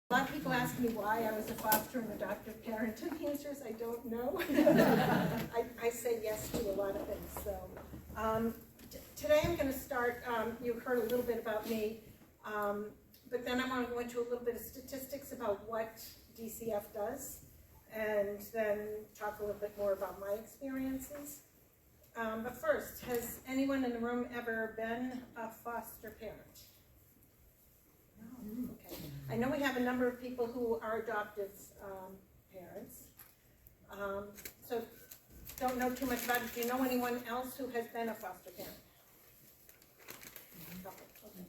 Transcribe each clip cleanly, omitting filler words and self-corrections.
A lot of people ask me why I was a foster and adoptive parent, and the answer is I don't know. I say yes to a lot of things. So today I'm going to start, you heard a little bit about me, but then I want to go into a little bit of statistics about what DCF does, and then talk a little bit more about my experiences. But first, has anyone in the room ever been a foster parent? No. Okay. I know we have a number of people who are adoptive parents. So don't know too much about it. Do you know anyone else who has been a foster parent? Okay.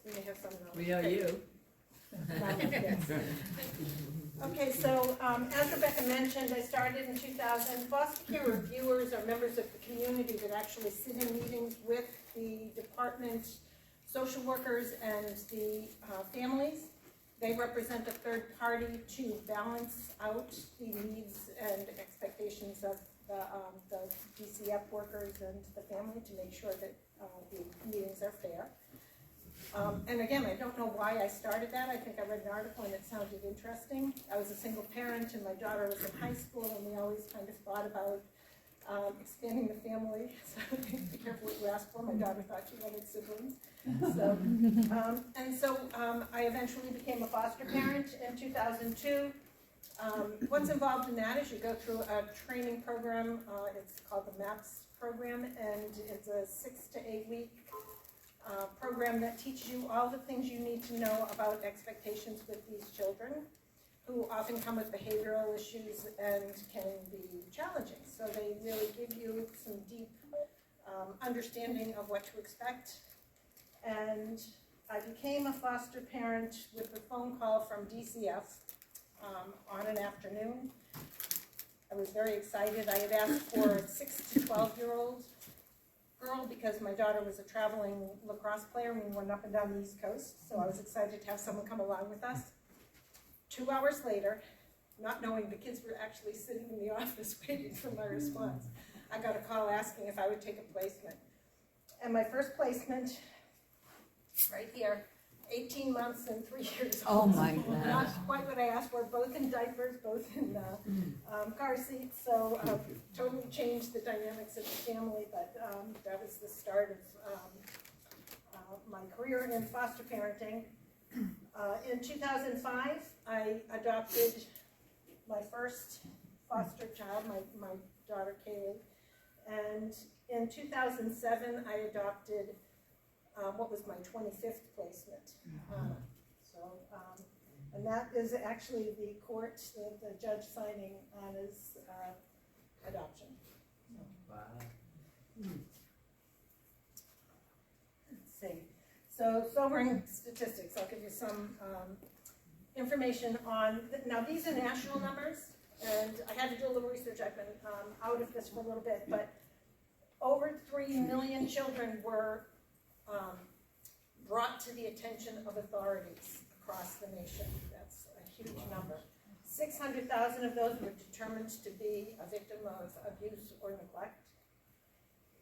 We may have some knowledge. We know you. Okay, so as Rebecca mentioned, I started in 2000. Foster care reviewers are members of the community that actually sit in meetings with the department, social workers, and the families. They represent a third party to balance out the needs and expectations of the DCF workers and the family to make sure that the meetings are fair. And again, I don't know why I started that. I think I read an article and it sounded interesting. I was a single parent and my daughter was in high school, and we always kind of thought about expanding the family. So be careful what you ask for. My daughter thought she wanted siblings. So, I eventually became a foster parent in 2002. What's involved in that is you go through a training program. It's called the MAPS program, and it's a 6 to 8 week program that teaches you all the things you need to know about expectations with these children, who often come with behavioral issues and can be challenging. So they really give you some deep understanding of what to expect. And I became a foster parent with a phone call from DCF on an afternoon. I was very excited. I had asked for a 6 to 12-year-old girl because my daughter was a traveling lacrosse player and we went up and down the East Coast. So I was excited to have someone come along with us. 2 hours later, not knowing the kids were actually sitting in the office waiting for my response, I got a call asking if I would take a placement. And my first placement, right here, 18 months and 3 years old. Oh my God. Not quite what I asked for, both in diapers, both in car seats. So totally changed the dynamics of the family, but that was the start of my career in foster parenting. In 2005, I adopted my first foster child, my daughter Kaylee, and in 2007 I adopted what was my 25th placement. And that is actually the court, the judge signing on his adoption. Wow. Let's see. So sobering statistics. I'll give you some information on, now these are national numbers, and I had to do a little research. I've been out of this for a little bit, but over 3 million children were brought to the attention of authorities across the nation. That's a huge number. 600,000 of those were determined to be a victim of abuse or neglect.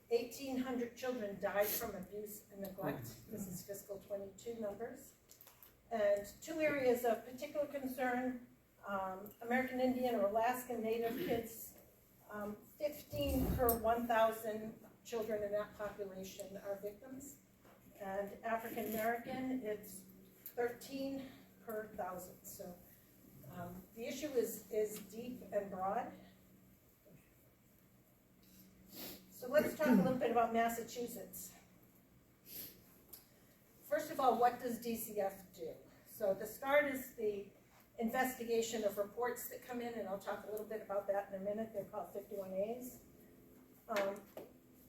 1,800 children died from abuse and neglect. This is fiscal 22 numbers. And 2 areas of particular concern, American Indian or Alaskan Native kids, 15 per 1,000 children in that population are victims. And African American, it's 13 per 1,000. So the issue is deep and broad. So let's talk a little bit about Massachusetts. First of all, what does DCF do? So the start is the investigation of reports that come in, and I'll talk a little bit about that in a minute. They're called 51As.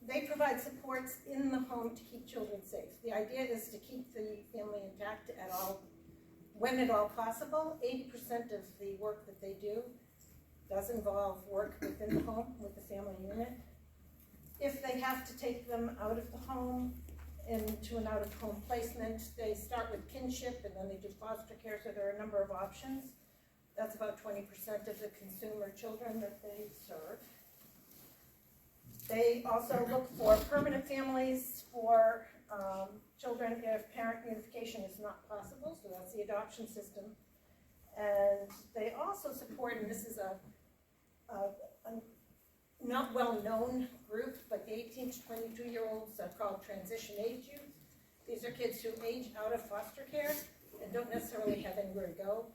They provide supports in the home to keep children safe. The idea is to keep the family intact at all, when at all possible. 80% of the work that they do does involve work within the home with the family unit. If they have to take them out of the home into an out-of-home placement, they start with kinship and then they do foster care, so there are a number of options. That's about 20% of the consumer children that they serve. They also look for permanent families for children if parent unification is not possible, so that's the adoption system. And they also support, and this is a not well-known group, but the 18 to 22-year-olds are called transition age youth. These are kids who age out of foster care and don't necessarily have anywhere to go.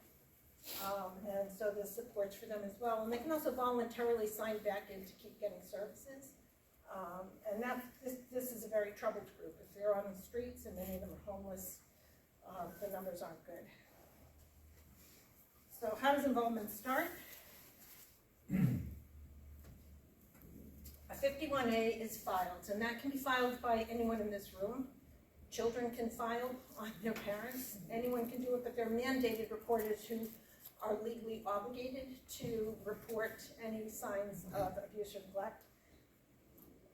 And so there's supports for them as well. And they can also voluntarily sign back in to keep getting services. And this is a very troubled group. If they're on the streets and many of them are homeless, the numbers aren't good. So how does involvement start? A 51A is filed, and that can be filed by anyone in this room. Children can file on their parents. Anyone can do it, but they're mandated reporters who are legally obligated to report any signs of abuse or neglect.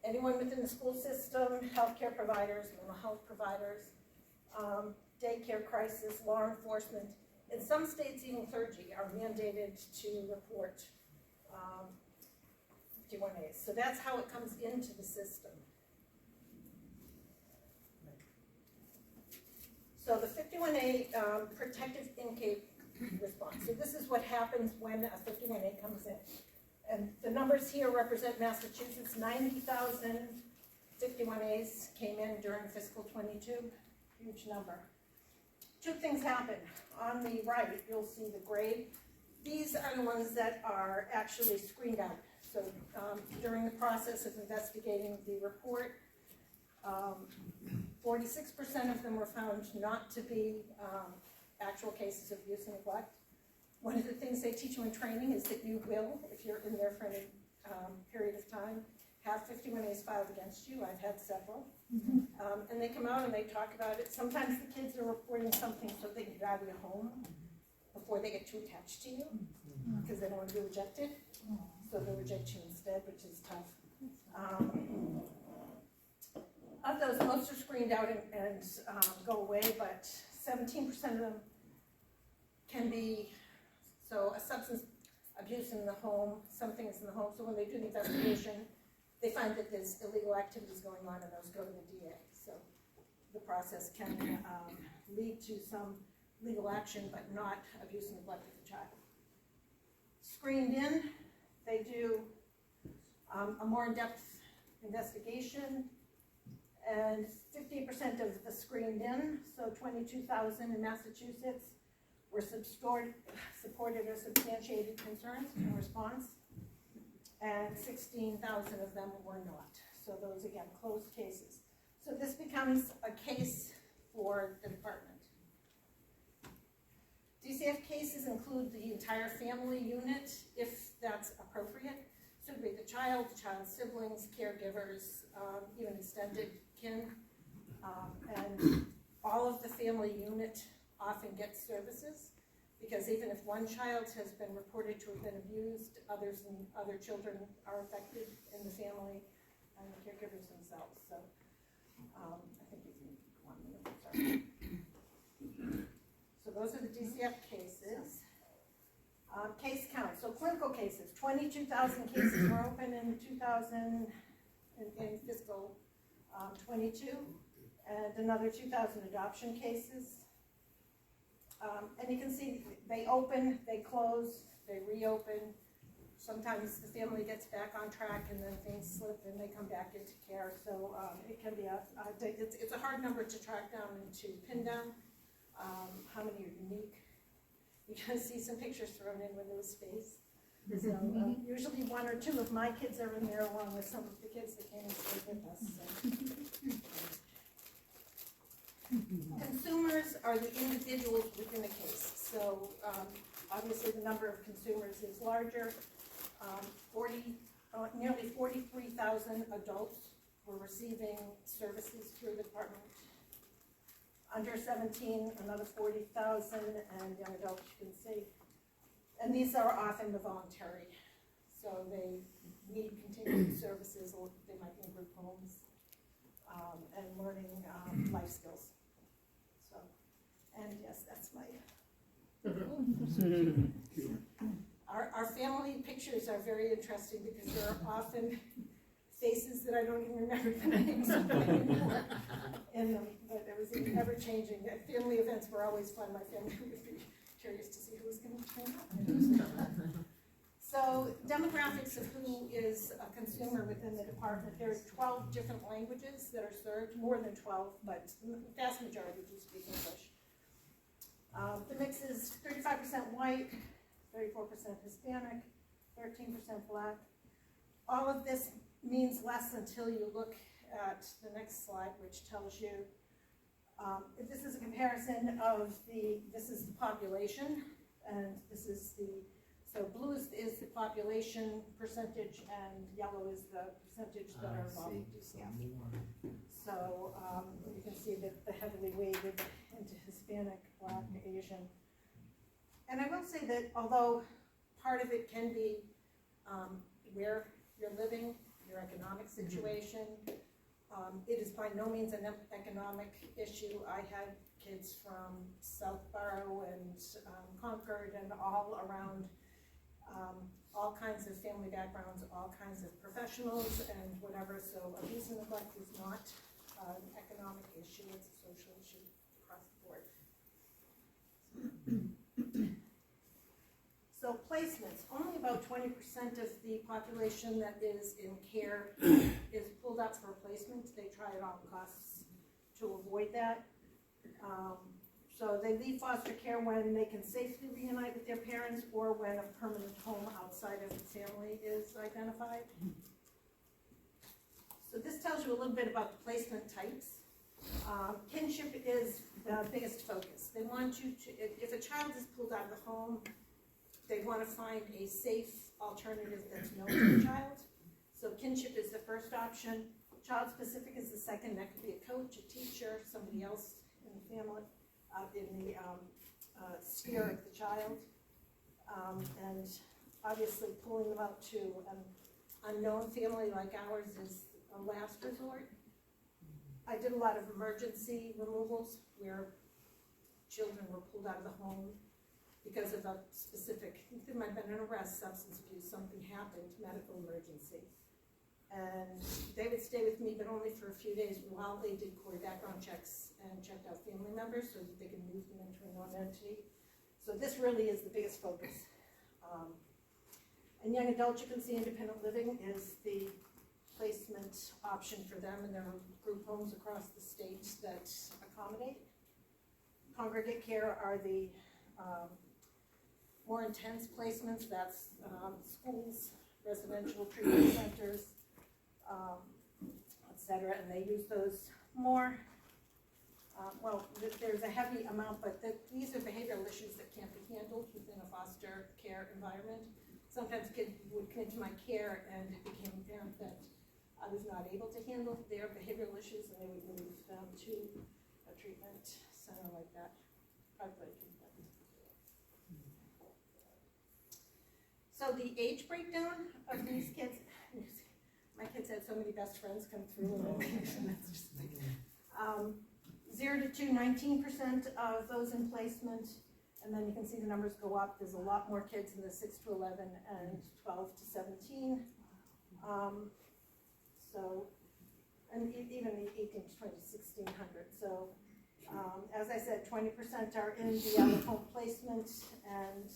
Anyone within the school system, healthcare providers, mental health providers, daycare crisis, law enforcement. In some states, even clergy are mandated to report 51As. So that's how it comes into the system. So the 51A protective intake response. So this is what happens when a 51A comes in. And the numbers here represent Massachusetts. 90,000 51As came in during fiscal 22. Huge number. Two things happen. On the right, you'll see the grade. These are the ones that are actually screened out. So during the process of investigating the report, 46% of them were found not to be actual cases of abuse and neglect. One of the things they teach you in training is that you will, if you're in there for any period of time, have 51As filed against you. I've had several. And they come out and they talk about it. Sometimes the kids are reporting something so they can get out of your home before they get too attached to you because they don't want to be rejected. So they reject you instead, which is tough. Of those, most are screened out and go away, but 17% of them can be, so a substance abuse in the home, something is in the home, so when they do the investigation, they find that there's illegal activities going on and those go to the DA. So the process can lead to some legal action, but not abuse and neglect of the child. Screened in, they do a more in-depth investigation, and 50% of the screened in, so 22,000 in Massachusetts, were supported or substantiated concerns in response, and 16,000 of them were not. So those, again, closed cases. So this becomes a case for the department. DCF cases include the entire family unit, if that's appropriate. So it would be the child's siblings, caregivers, even extended kin, and all of the family unit often gets services, because even if one child has been reported to have been abused, other children are affected in the family and the caregivers themselves. So I think you can go on the other, sorry. So those are the DCF cases. Case count, so clinical cases, 22,000 cases were open in fiscal 22, and another 2,000 adoption cases. And you can see they open, they close, they reopen. Sometimes the family gets back on track and then things slip and they come back into care. So it can be it's a hard number to track down and to pin down. How many are unique? You can see some pictures thrown in when there was space. So usually one or two of my kids are in there along with some of the kids that came and stayed with us. So. Consumers are the individuals within a case. So obviously the number of consumers is larger. Nearly 43,000 adults were receiving services through the department. Under 17, another 40,000, and young adults, you can see. And these are often the voluntary. So they need continued services, or they might be in group homes, and learning life skills. So, and yes, that's my... Our family pictures are very interesting because there are often faces that I don't even remember the names of anymore in them, but it was ever changing. Family events were always fun. My family would be curious to see who's going to turn up. So demographics of who is a consumer within the department. There are 12 different languages that are served, more than 12, but the vast majority do speak English. The mix is 35% white, 34% Hispanic, 13% black. All of this means less until you look at the next slide, which tells you, this is a comparison of this is the population, and this is so blue is the population percentage, and yellow is the percentage that are involved in DCF. So you can see that the heavily weighted into Hispanic, Black, Asian. And I will say that although part of it can be where you're living, your economic situation, it is by no means an economic issue. I had kids from Southborough and Concord and all around, all kinds of family backgrounds, all kinds of professionals and whatever. So abuse and neglect is not an economic issue, it's a social issue across the board. So placements, only about 20% of the population that is in care is pulled up for placement. They try at all costs to avoid that. So they leave foster care when they can safely reunite with their parents or when a permanent home outside of the family is identified. So this tells you a little bit about the placement types. Kinship is the biggest focus. They want you to, if a child is pulled out of the home, they want to find a safe alternative that's known to the child. So kinship is the first option. Child specific is the second. That could be a coach, a teacher, somebody else in the family, in the sphere of the child. And obviously pulling them out to an unknown family like ours is a last resort. I did a lot of emergency removals where children were pulled out of the home because of a specific, there might have been an arrest, substance abuse, something happened, medical emergency. And they would stay with me, but only for a few days while they did core background checks and checked out family members so that they could move them into a non-entity. So this really is the biggest focus. And young adults, you can see independent living is the placement option for them, and there are group homes across the state that accommodate. Congregate care are the more intense placements. That's schools, residential treatment centers, etc. And they use those more. Well, there's a heavy amount, but these are behavioral issues that can't be handled within a foster care environment. Sometimes kids would come into my care and it became apparent that I was not able to handle their behavioral issues, and they would move them to a treatment center like that. So the age breakdown of these kids, my kids had so many best friends come through, and that's just like, 0 to 2, 19% of those in placement, and then you can see the numbers go up. There's a lot more kids in the 6 to 11 and 12 to 17. So, and even the 18 to 20 to 1600. So, as I said, 20% are in the out of home placement, and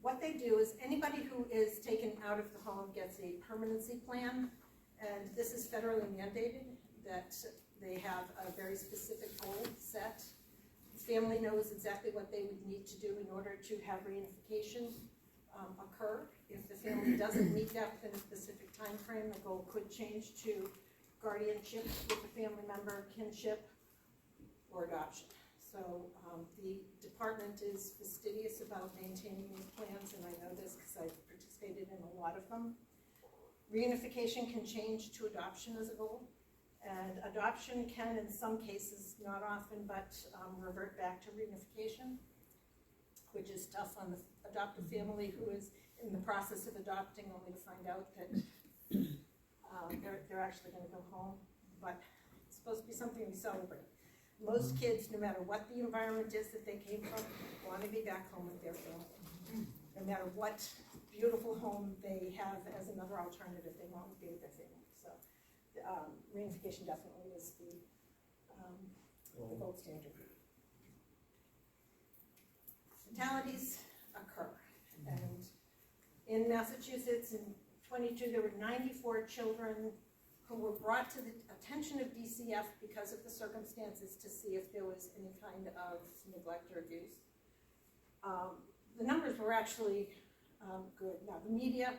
what they do is anybody who is taken out of the home gets a permanency plan, and this is federally mandated that they have a very specific goal set. The family knows exactly what they would need to do in order to have reunification occur. If the family doesn't meet that within a specific time frame, the goal could change to guardianship with a family member, kinship, or adoption. So the department is fastidious about maintaining these plans, and I know this because I've participated in a lot of them. Reunification can change to adoption as a goal, and adoption can, in some cases, not often, but revert back to reunification, which is tough on the adoptive family who is in the process of adopting, only to find out that they're actually going to go home. But it's supposed to be something we celebrate. Most kids, no matter what the environment is that they came from, want to be back home with their family. No matter what beautiful home they have as another alternative, they want to be with their family. So reunification definitely is the the gold standard. Fatalities occur, and in Massachusetts in 22 there were 94 children who were brought to the attention of DCF because of the circumstances to see if there was any kind of neglect or abuse. The numbers were actually good. Now the media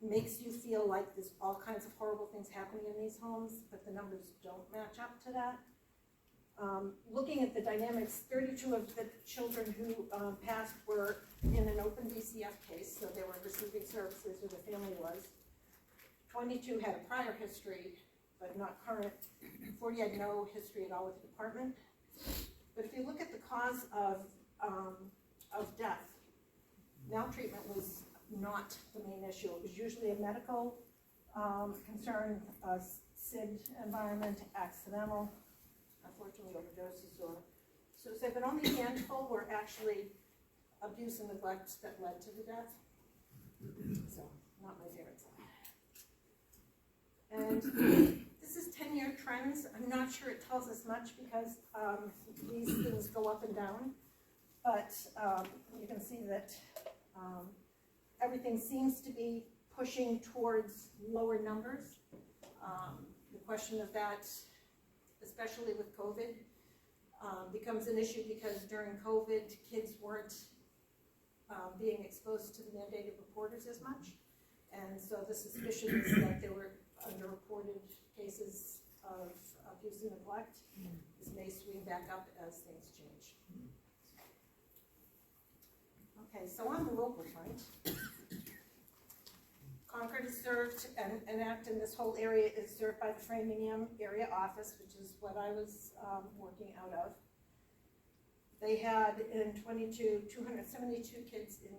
makes you feel like there's all kinds of horrible things happening in these homes, but the numbers don't match up to that. Looking at the dynamics, 32 of the children who passed were in an open DCF case, so they were receiving services, or the family was. 22 had a prior history, but not current. 40 had no history at all with the department. But if you look at the cause of death, maltreatment was not the main issue. It was usually a medical concern, a SID environment, accidental, unfortunately overdoses or suicide, but only a handful were actually abuse and neglect that led to the death. So, not my favorite side. And this is 10-year trends. I'm not sure it tells us much because these things go up and down, but you can see that everything seems to be pushing towards lower numbers. The question of that, especially with COVID, becomes an issue because during COVID, kids weren't being exposed to the mandated reporters as much. And so the suspicion is that there were underreported cases of abuse and neglect. This may swing back up as things change. Okay, so on the local front, Concord is served, and Acton, this whole area is served by the Framingham area office, which is what I was working out of. They had in 22, 272 kids in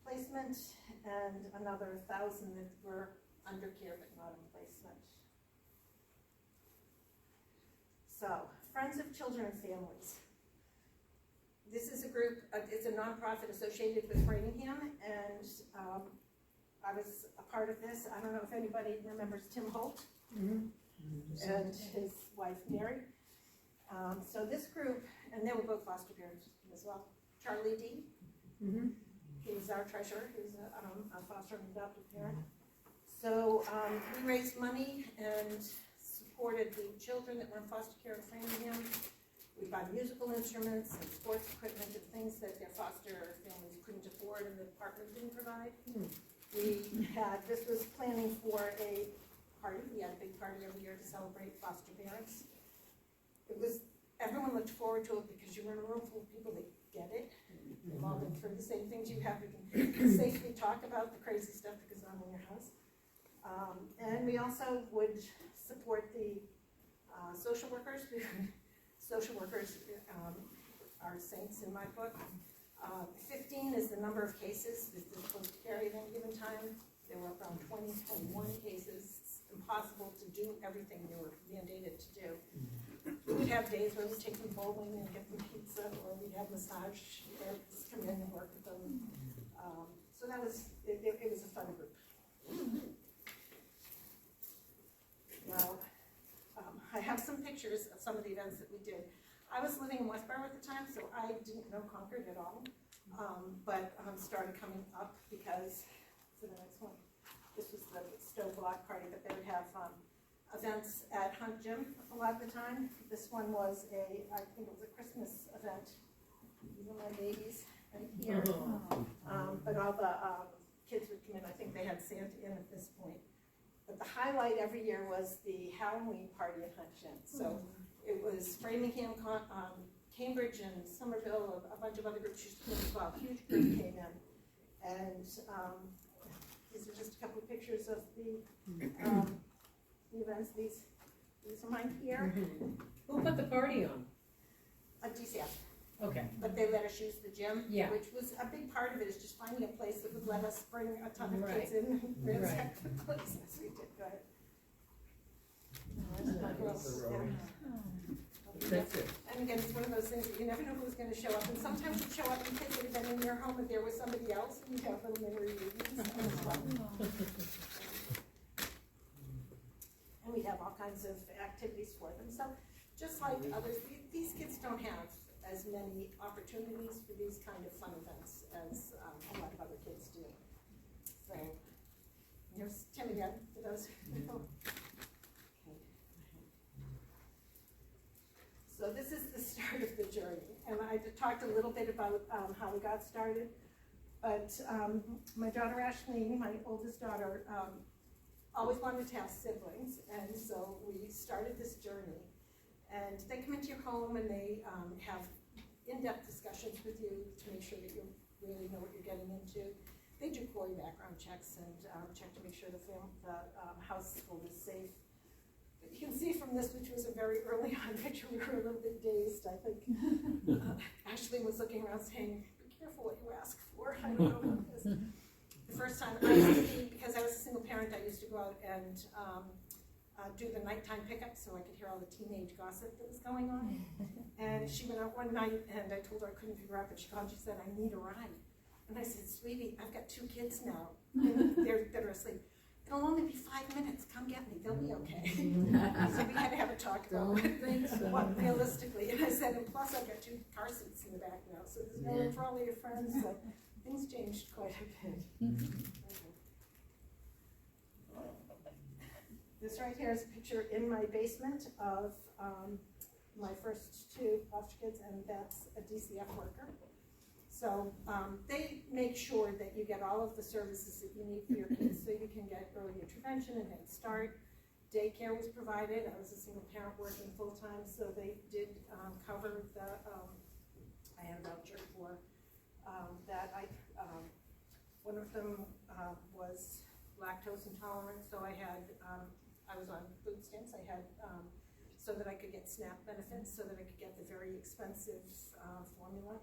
placement and another 1,000 that were under care but not in placement. So, Friends of Children and Families. This is a group, it's a nonprofit associated with Framingham, and I was a part of this. I don't know if anybody remembers Tim Holt and his wife Mary. So this group, and they were both foster parents as well. Charlie D. He's our treasurer. He's a foster and adopted parent. So we raised money and supported the children that were in foster care in Framingham. We bought musical instruments and sports equipment and things that their foster families couldn't afford and the department didn't provide. We had, this was planning for a party. We had a big party every year to celebrate foster parents. It was, everyone looked forward to it because you were in a room full of people that get it. They've all been through the same things you have. We can safely talk about the crazy stuff because I'm in your house. And we also would support the social workers. Social workers are saints in my book. 15 is the number of cases that they're supposed to carry at any given time. There were around 20, 21 cases. It's impossible to do everything they were mandated to do. We'd have days where we'd take them bowling and get them pizza, or we'd have massage therapists come in and work with them. So that was, it was a fun group. Now, I have some pictures of some of the events that we did. I was living in Westborough at the time, so I didn't know Concord at all, but started coming up because, for the next one, this was the stove block party, but they would have events at Hunt Gym a lot of the time. This one was I think it was a Christmas event. These are my babies right here. But all the kids would come in. I think they had Santa in at this point. But the highlight every year was the Halloween party at Hunt Gym. So it was Framingham, Cambridge, and Somerville, a bunch of other groups used to come as well. A huge group came in. And these are just a couple of pictures of the events. These are mine here. Who put the party on? A DCF. Okay. But they let us use the gym, Yeah. which was a big part of it, is just finding a place that would let us bring a ton of Right. kids in and ransack the Right. place. Yes, we did. Go ahead. There's my girls. That's it. And again, it's one of those things that you never know who's going to show up. And sometimes you show up and kids that have been in your home and there was somebody else, and you have little mini reunions as well. And we have all kinds of activities for them. So just like others, these don't have as many opportunities for these kind of fun events as a lot of other kids do. So, here's Tim again, for those who know. Okay. So this is the start of the journey, and I talked a little bit about how we got started, but my daughter Ashley, my oldest daughter, always wanted to have siblings, and so we started this journey. And they come into your home and they have in-depth discussions with you to make sure that you really know what you're getting into. They do quality background checks and check to make sure the household is safe. But you can see from this, which was a very early on picture, we were a little bit dazed, I think. Ashley was looking around saying, be careful what you ask for. I don't know about this. The first time I used to be, because I was a single parent, I used to go out and do the nighttime pickup so I could hear all the teenage gossip that was going on. And she went out one night and I told her I couldn't figure out, but she called and she said, I need a ride. And I said, sweetie, I've got 2 kids now. They're asleep. It'll only be 5 minutes. Come get me. They'll be okay. So we had to have a talk about what realistically. And I said, and plus I've got 2 car seats in the back now, so there's no room for all of your friends. So things changed quite a bit. This right here is a picture in my basement of my first 2 foster kids, and that's a DCF worker. So they make sure that you get all of the services that you need for your kids so you can get early intervention and head start. Daycare was provided. I was a single parent working full-time, so they did cover the, I had a voucher for that. One of them was lactose intolerant, so I had, I was on food stamps. I had, so that I could get SNAP benefits, so that I could get the very expensive formula.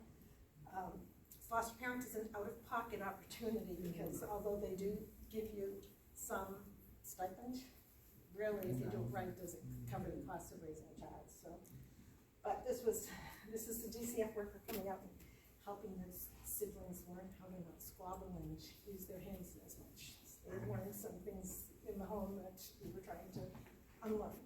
Foster parent is an out-of-pocket opportunity because although they do give you some stipend, really, if you do it right, does it cover the cost of raising a child. So, but this is the DCF worker coming out and helping those siblings learn how to not squabble and use their hands as much. They learned some things in the home that we were trying to unlearn.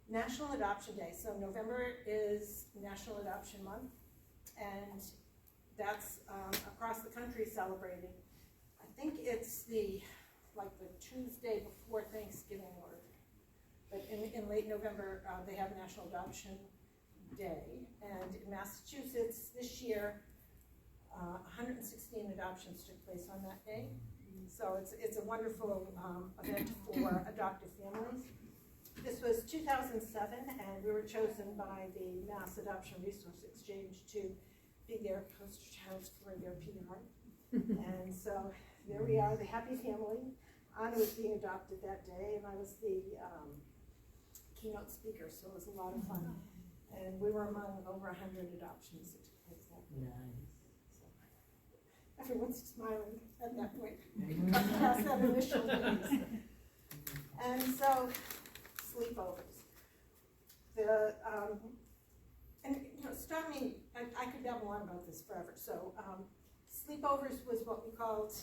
National Adoption Day. So November is National Adoption Month, and that's across the country celebrated. I think it's the Tuesday before Thanksgiving, but in late November they have National Adoption Day, and in Massachusetts this year 116 adoptions took place on that day. So it's a wonderful event for adoptive families. This was 2007, and we were chosen by the Mass Adoption Resource Exchange to be their poster child for their PR. And so there we are, the happy family. Anna was being adopted that day, and I was the keynote speaker, so it was a lot of fun. And we were among over 100 adoptions that took place that day. Nice. So everyone's smiling at that point. Past that initial days. And so, sleepovers. And you know, stop me, I could babble on about this forever. So sleepovers was what we called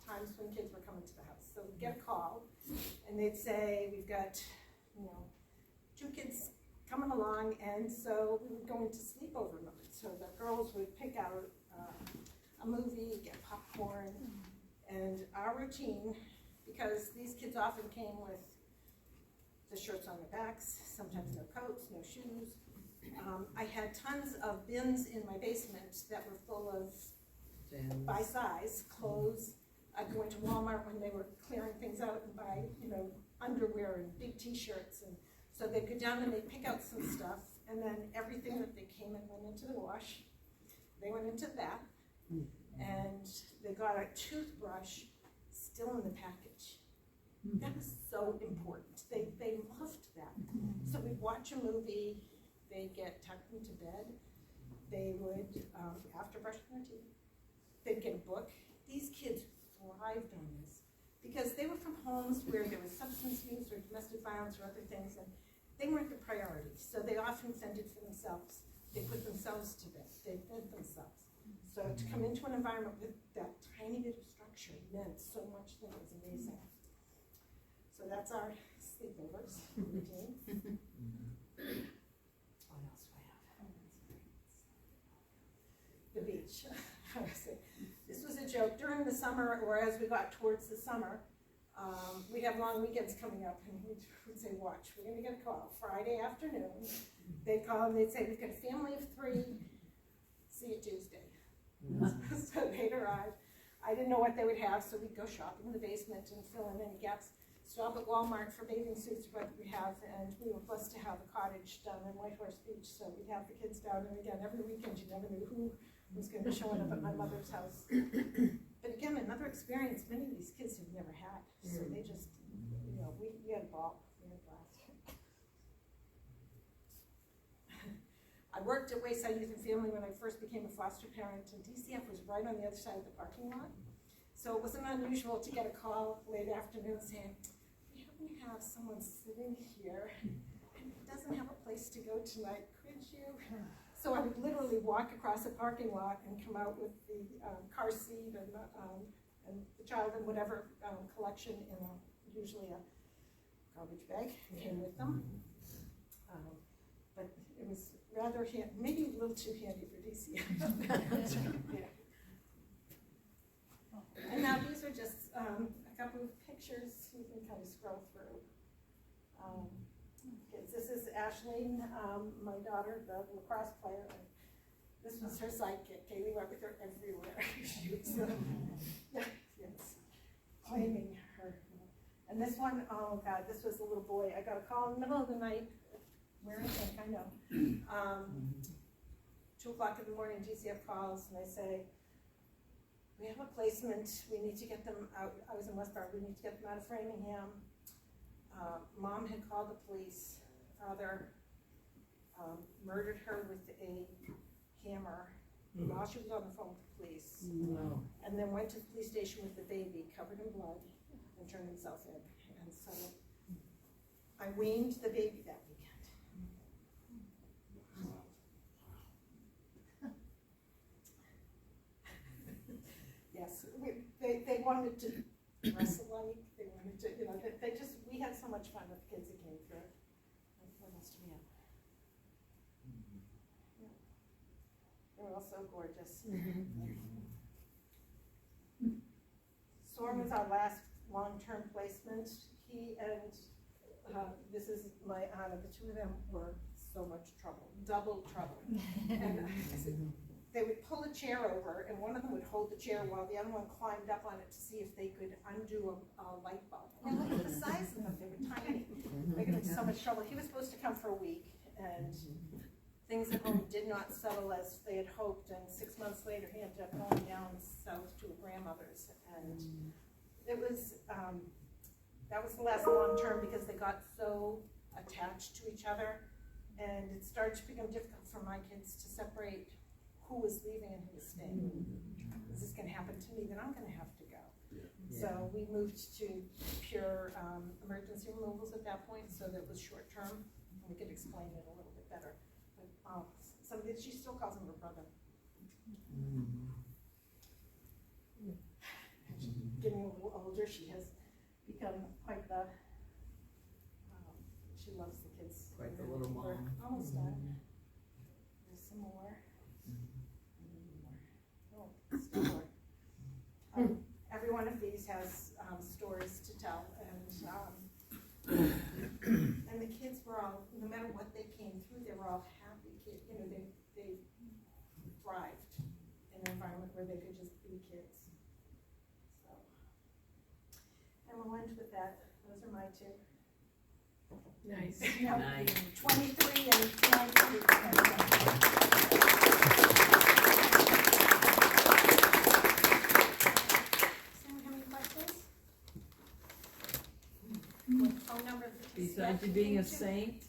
times when kids were coming to the house. So we'd get a call and they'd say, we've got, 2 kids coming along, and so we would go into sleepover mode. So the girls would pick out a movie, get popcorn, and our routine, because these kids often came with the shirts on their backs, sometimes no coats, no shoes. I had tons of bins in my basement that were full of, by size, clothes. I'd go into Walmart when they were clearing things out and buy, underwear and big t-shirts. And so they'd go down and they'd pick out some stuff, and then everything that they came in went into the wash. They went into that, and they got a toothbrush still in the package. That was so important. They loved that. So we'd watch a movie, they'd get tucked into bed, they would, after brushing their teeth, they'd get a book. These kids thrived on this because they were from homes where there was substance use or domestic violence or other things, and they weren't the priority. So they often fended for themselves. They put themselves to bed. They fed themselves. So to come into an environment with that tiny bit of structure meant so much that was amazing. So that's our sleepovers routine. the beach. This was a joke. During the summer, or as we got towards the summer, we'd have long weekends coming up, and we'd say, watch, we're gonna get a call Friday afternoon. They'd call and they'd say, we've got a family of 3, see you Tuesday. So they'd arrive. I didn't know what they would have, so we'd go shopping in the basement and fill in any gaps. Stop at Walmart for bathing suits, what we have, and we were blessed to have a cottage down in Whitehorse Beach, so we'd have the kids down, and again, every weekend you never knew who was going to be showing up at my mother's house. But again, another experience many of these kids have never had, so they just, you know, we had a ball, we had a blast. I worked at Wayside Youth and Family when I first became a foster parent, and DCF was right on the other side of the parking lot. So it wasn't unusual to get a call late afternoon saying, we happen to have someone sitting here and he doesn't have a place to go tonight, could you? So I would literally walk across the parking lot and come out with the car seat and the child and whatever collection in usually a garbage bag came with them. But it was rather maybe a little too handy for DCF. Yeah. And now these are just a couple of pictures you can kind of scroll through. This is Ashleen, my daughter, the lacrosse player. And this was her sidekick. Kaylee went with her everywhere. She was yes, claiming her. And this one, oh God, this was a little boy. I got a call in the middle of the night. Where is it? I know. 2 o'clock in the morning, DCF calls and they say, we have a placement, we need to get them out. I was in Westborough, we need to get them out of Framingham. Mom had called the police. Father murdered her with a hammer while she was on the phone with the police. And then went to the police station with the baby covered in blood and turned himself in. And so I weaned the baby that weekend. Yes, they wanted to dress alike. They wanted to, you know, they just, we had so much fun with the kids that came through. Like, what else do we have? Yeah. They were all so gorgeous. Storm was our last long-term placement. He and this is my Anna. The 2 of them were so much trouble, double trouble. And they would pull a chair over, and one of them would hold the chair while the other one climbed up on it to see if they could undo a light bulb. And look at the size of them, they were tiny. They got into so much trouble. He was supposed to come for a week, and things at home did not settle as they had hoped, and 6 months later he ended up going down south to a grandmother's. And it was, that was the last long term because they got so attached to each other, and it started to become difficult for my kids to separate who was leaving and who was staying. Is this going to happen to me? Then I'm going to have to go. Yeah. So we moved to pure emergency removals at that point, so that it was short term, and we could explain it a little bit better. But she still calls him her brother. Getting a little older, she has become quite the. She loves the kids. Quite the little mom. Almost done. There's some more. Still more. Every one of these has stories to tell, and the kids were all, no matter what they came through, they were all happy kids. You know, they thrived in an environment where they could just be kids. So, and we'll end with that. Those are my 2. Nice. Nice. 23 and 92. Besides you being a saint.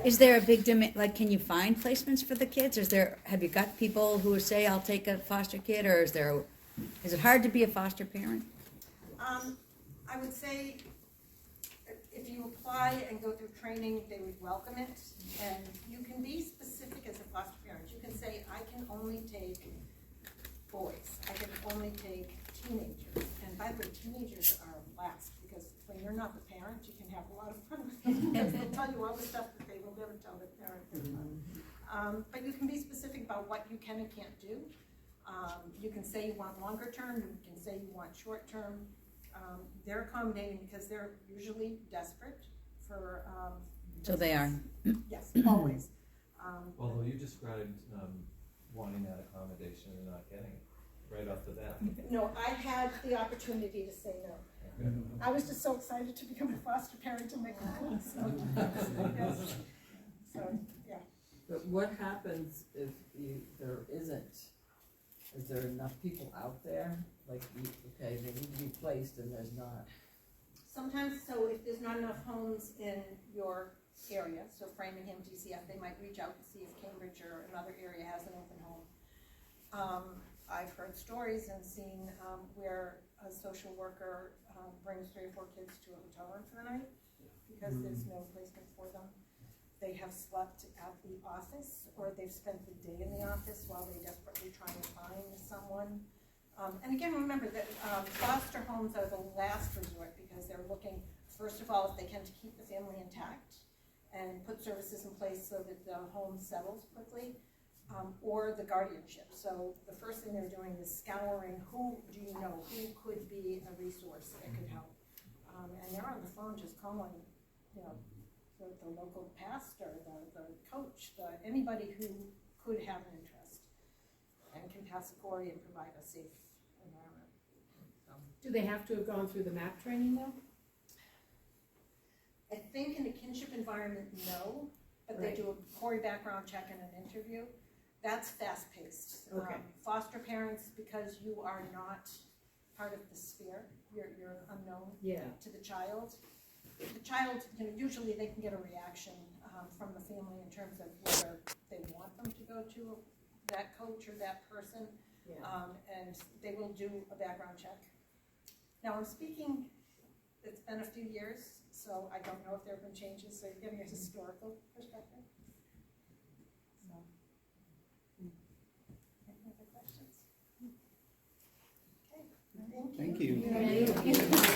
Is there a big demand, like, can you find placements for the kids? Have you got people who say, I'll take a foster kid, or is it hard to be a foster parent? I would say if you apply and go through training, they would welcome it. And you can be specific as a foster parent. You can say, I can only take boys. I can only take teenagers. And by the way, teenagers are last, because when you're not the parent, you can have a lot of fun with them, because they'll tell you all the stuff that they will never tell their parent. But you can be specific about what you can and can't do. You can say you want longer term, you can say you want short term. They're accommodating because they're usually desperate for, So they are. yes, always. Although you described wanting that accommodation and not getting it right off the bat. No, I had the opportunity to say no. Okay. I was just so excited to become a foster parent to make the move, so, yes. So, yeah. But what happens if there isn't? Is there enough people out there? Like, okay, they need to be placed and there's not. Sometimes, so if there's not enough homes in your area, so Framingham, DCF, they might reach out and see if Cambridge or another area has an open home. I've heard stories and seen where a social worker brings 3 or 4 kids to a hotel room for the night because there's no placement for them. They have slept at the office, or they've spent the day in the office while they desperately try to find someone. And again, remember that foster homes are the last resort because they're looking, first of all, if they can, to keep the family intact and put services in place so that the home settles quickly, or the guardianship. So the first thing they're doing is scouring who do you know, who could be a resource that could help. And they're on the phone just calling, you know, the local pastor, the coach, anybody who could have an interest and can pass a query and provide a safe environment. Do they have to have gone through the MAP training though? I think in a kinship environment, no, but they Right. do a query background check and an interview. That's fast-paced. Okay. Foster parents, because you are not part of the sphere, you're unknown Yeah. to the child. The child, you know, usually they can get a reaction from the family in terms of whether they want them to go to that coach or that person, Yeah. and they will do a background check. Now I'm speaking, it's been a few years, so I don't know if there have been changes, so you're getting a historical perspective. So, any other questions? Okay, thank you. Thank you. Thank you.